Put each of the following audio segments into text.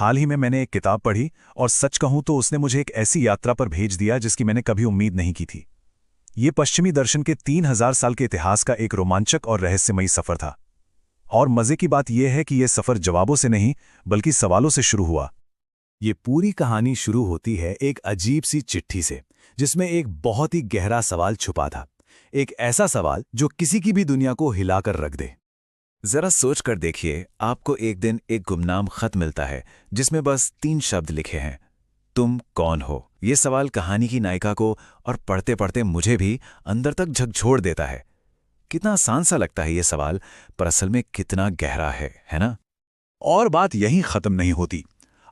हाल ही में मैंने एक किताब पढ़ी और सच कहूं तो उसने मुझे एक ऐसी यात्रा पर भेज दिया जिसकी मैंने कभी उम्मीद नहीं की थी। ये पश्चिमी दर्शन के 3000 साल के इतिहास का एक रोमांचक और रहस्यमयी सफर था। और मजे की बात यह है कि यह सफर जवाबों से नहीं बल्कि सवालों से शुरू हुआ। ये पूरी कहानी शुरू होती है एक अजीब सी चिट्ठी से, जिसमें एक बहुत ही गहरा सवाल छुपा था। एक ऐसा सवाल जो किसी की भी दुनिया को हिलाकर रख दे। जरा सोच कर देखिए, आपको एक दिन एक गुमनाम खत मिलता है जिसमें बस 3 शब्द लिखे हैं, तुम कौन हो। ये सवाल कहानी की नायिका को और पढ़ते पढ़ते मुझे भी अंदर तक झकझोर देता है। कितना आसान सा लगता है ये सवाल, पर असल में कितना गहरा है ना? और बात यहीं खत्म नहीं होती।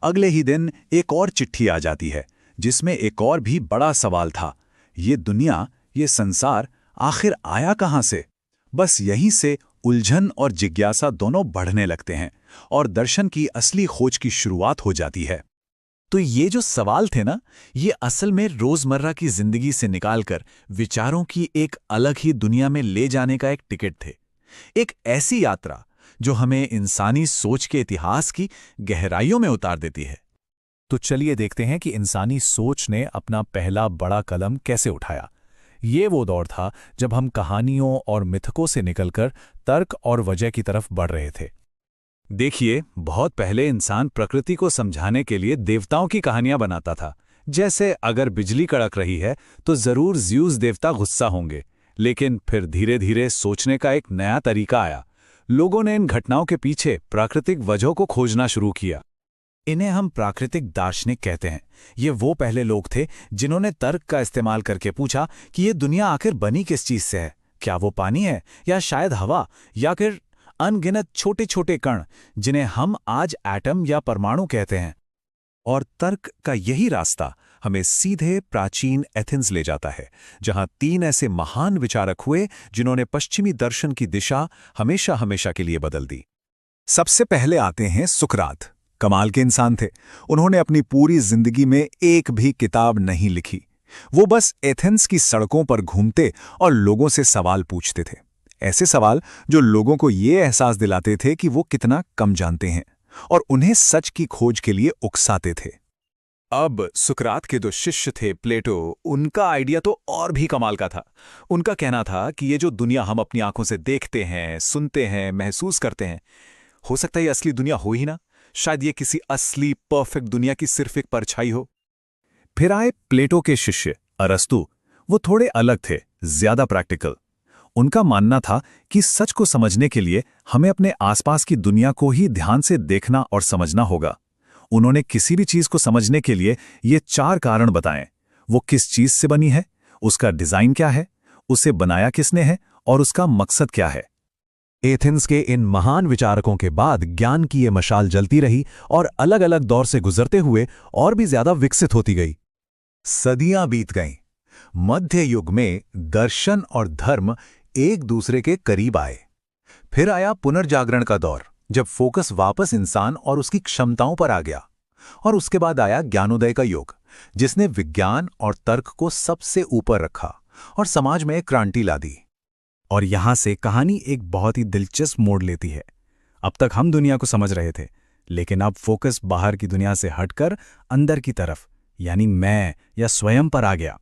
अगले ही दिन एक और चिट्ठी आ जाती है जिसमें एक और भी बड़ा सवाल था। ये दुनिया, ये संसार आखिर आया कहां से? बस यहीं से उलझन और जिज्ञासा दोनों बढ़ने लगते हैं और दर्शन की असली खोज की शुरुआत हो जाती है। तो ये जो सवाल थे ना, ये असल में रोजमर्रा की जिंदगी से निकालकर विचारों की एक अलग ही दुनिया में ले जाने का एक टिकट थे। एक ऐसी यात्रा जो हमें इंसानी सोच के इतिहास की गहराइयों में उतार देती है। तो चलिए देखते हैं कि इंसानी सोच ने अपना पहला बड़ा कदम कैसे उठाया। ये वो दौर था जब हम कहानियों और मिथकों से निकलकर तर्क और वजह की तरफ बढ़ रहे थे। देखिए, बहुत पहले इंसान प्रकृति को समझाने के लिए देवताओं की कहानियां बनाता था। जैसे अगर बिजली कड़क रही है तो जरूर ज़्यूस देवता गुस्सा होंगे। लेकिन फिर धीरे धीरे सोचने का एक नया तरीका आया। लोगों ने इन घटनाओं के पीछे प्राकृतिक वजहों को खोजना शुरू किया। इन्हें हम प्राकृतिक दार्शनिक कहते हैं। ये वो पहले लोग थे जिन्होंने तर्क का इस्तेमाल करके पूछा कि ये दुनिया आखिर बनी किस चीज से है। क्या वो पानी है, या शायद हवा, या फिर अनगिनत छोटे छोटे कण जिन्हें हम आज एटम या परमाणु कहते हैं। और तर्क का यही रास्ता हमें सीधे प्राचीन एथेंस ले जाता है, जहां 3 ऐसे महान विचारक हुए जिन्होंने पश्चिमी दर्शन की दिशा हमेशा हमेशा के लिए बदल दी। सबसे पहले आते हैं सुकरात। कमाल के इंसान थे। उन्होंने अपनी पूरी जिंदगी में एक भी किताब नहीं लिखी। वो बस एथेंस की सड़कों पर घूमते और लोगों से सवाल पूछते थे। ऐसे सवाल जो लोगों को ये एहसास दिलाते थे कि वो कितना कम जानते हैं और उन्हें सच की खोज के लिए उकसाते थे। अब सुकरात के 2 शिष्य थे, प्लेटो, उनका आइडिया तो और भी कमाल का था। उनका कहना था कि ये जो दुनिया हम अपनी आंखों से देखते हैं, सुनते हैं, महसूस करते हैं, हो सकता है ये असली दुनिया हो ही ना। शायद ये किसी असली परफेक्ट दुनिया की सिर्फ एक परछाई हो। फिर आए प्लेटो के शिष्य अरस्तु। वो थोड़े अलग थे, ज्यादा प्रैक्टिकल। उनका मानना था कि सच को समझने के लिए हमें अपने आसपास की दुनिया को ही ध्यान से देखना और समझना होगा। उन्होंने किसी भी चीज को समझने के लिए ये 4 कारण बताए। वो किस चीज से बनी है, उसका डिजाइन क्या है, उसे बनाया किसने है और उसका मकसद क्या है। एथेंस के इन महान विचारकों के बाद ज्ञान की ये मशाल जलती रही और अलग अलग दौर से गुजरते हुए और भी ज्यादा विकसित होती गई। सदियां बीत गईं। मध्य युग में दर्शन और धर्म एक दूसरे के करीब आए। फिर आया पुनर्जागरण का दौर, जब फोकस वापस इंसान और उसकी क्षमताओं पर आ गया। और उसके बाद आया ज्ञानोदय का युग, जिसने विज्ञान और तर्क को सबसे ऊपर रखा और समाज में एक क्रांति ला दी। और यहां से कहानी एक बहुत ही दिलचस्प मोड़ लेती है। अब तक हम दुनिया को समझ रहे थे, लेकिन अब फोकस बाहर की दुनिया से हटकर अंदर की तरफ, यानी मैं या स्वयं पर आ गया।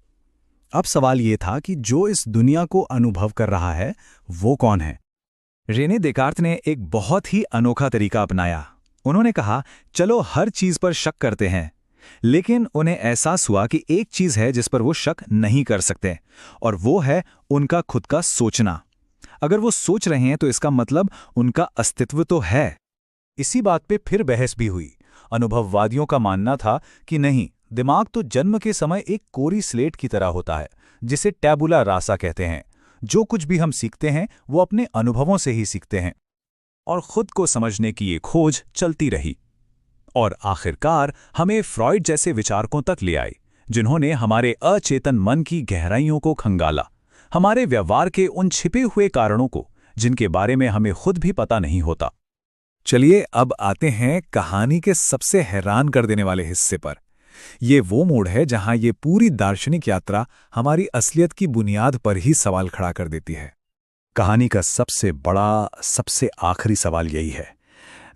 अब सवाल ये था कि जो इस दुनिया को अनुभव कर रहा है वो कौन है। रेने देकार्त ने एक बहुत ही अनोखा तरीका अपनाया। उन्होंने कहा, चलो हर चीज पर शक करते हैं। लेकिन उन्हें एहसास हुआ कि एक चीज है जिस पर वो शक नहीं कर सकते, और वो है उनका खुद का सोचना। अगर वो सोच रहे हैं तो इसका मतलब उनका अस्तित्व तो है। इसी बात पे फिर बहस भी हुई। अनुभववादियों का मानना था कि नहीं, दिमाग तो जन्म के समय एक कोरी स्लेट की तरह होता है, जिसे टैबुला रासा कहते हैं। जो कुछ भी हम सीखते हैं वो अपने अनुभवों से ही सीखते हैं। और खुद को समझने की ये खोज चलती रही और आखिरकार हमें फ्रॉइड जैसे विचारकों तक ले आई, जिन्होंने हमारे अचेतन मन की गहराइयों को खंगाला, हमारे व्यवहार के उन छिपे हुए कारणों को जिनके बारे में हमें खुद भी पता नहीं होता। चलिए अब आते हैं कहानी के सबसे हैरान कर देने वाले हिस्से पर। ये वो मोड़ है जहां ये पूरी दार्शनिक यात्रा हमारी असलियत की बुनियाद पर ही सवाल खड़ा कर देती है। कहानी का सबसे बड़ा, सबसे आखिरी सवाल यही है,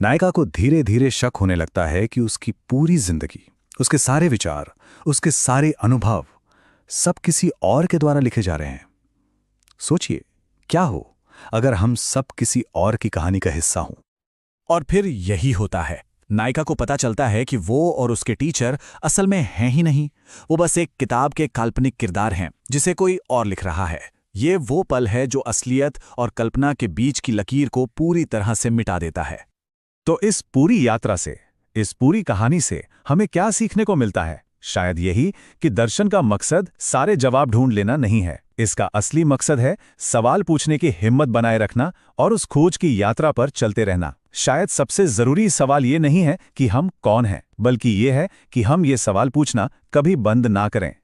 नायिका को धीरे धीरे शक होने लगता है कि उसकी पूरी जिंदगी, उसके सारे विचार, उसके सारे अनुभव सब किसी और के द्वारा लिखे जा रहे हैं। सोचिए, क्या हो अगर हम सब किसी और की कहानी का हिस्सा हों? और फिर यही होता है। नायिका को पता चलता है कि वो और उसके टीचर असल में हैं ही नहीं, वो बस एक किताब के काल्पनिक किरदार हैं जिसे कोई और लिख रहा है। ये वो पल है जो असलियत और कल्पना के बीच की लकीर को पूरी तरह से मिटा देता है। तो इस पूरी यात्रा से, इस पूरी कहानी से हमें क्या सीखने को मिलता है? शायद यही कि दर्शन का मकसद सारे जवाब ढूंढ लेना नहीं है। इसका असली मकसद है सवाल पूछने की हिम्मत बनाए रखना और उस खोज की यात्रा पर चलते रहना। शायद सबसे जरूरी सवाल ये नहीं है कि हम कौन हैं, बल्कि ये है कि हम ये सवाल पूछना कभी बंद ना करें।